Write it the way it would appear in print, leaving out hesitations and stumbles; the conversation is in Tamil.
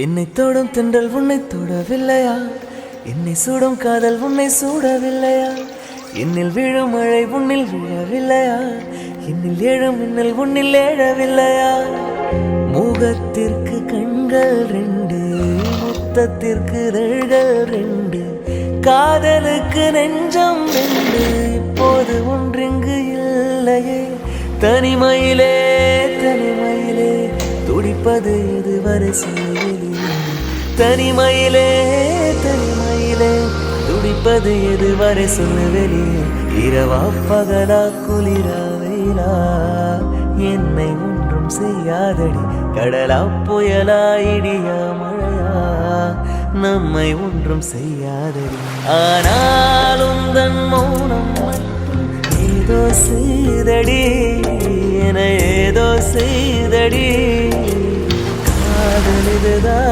என்னை தொடும் தென்றல் உன்னை தொடவில்லையா? என்னை சூடும் காதல் உன்னை சூடவில்லையா? என்னில் விழும் மழை உன்னில் விழவில்லையா? என்னில் எழும் மின்னல் உன்னில் எழவில்லையா? முகத்திற்கு கண்கள் ரெண்டு, முத்தத்திற்கு இதழ்கள் ரெண்டு, காதலுக்கு நெஞ்சம் ரெண்டு, இப்போது ஒன்றிங்கு இல்லையே. தனிமையிலே தனிமையிலே துடிப்பது இதுவரை செய்யலையே. தனிமையிலே தனிமையிலே துடிப்பது எதுவரை சொல்லவெளியே. இரவா பகலா குளிரா வெயிலா என்னை ஒன்றும் செய்யாதடி. கடலா புயலா இடியா மழையா நம்மை ஒன்றும் செய்யாதடி. ஆனாலும் தன் மௌனம் மட்டும் ஏதோ செய்தடி, என ஏதோ செய்தடி. காதல் இதுதான்.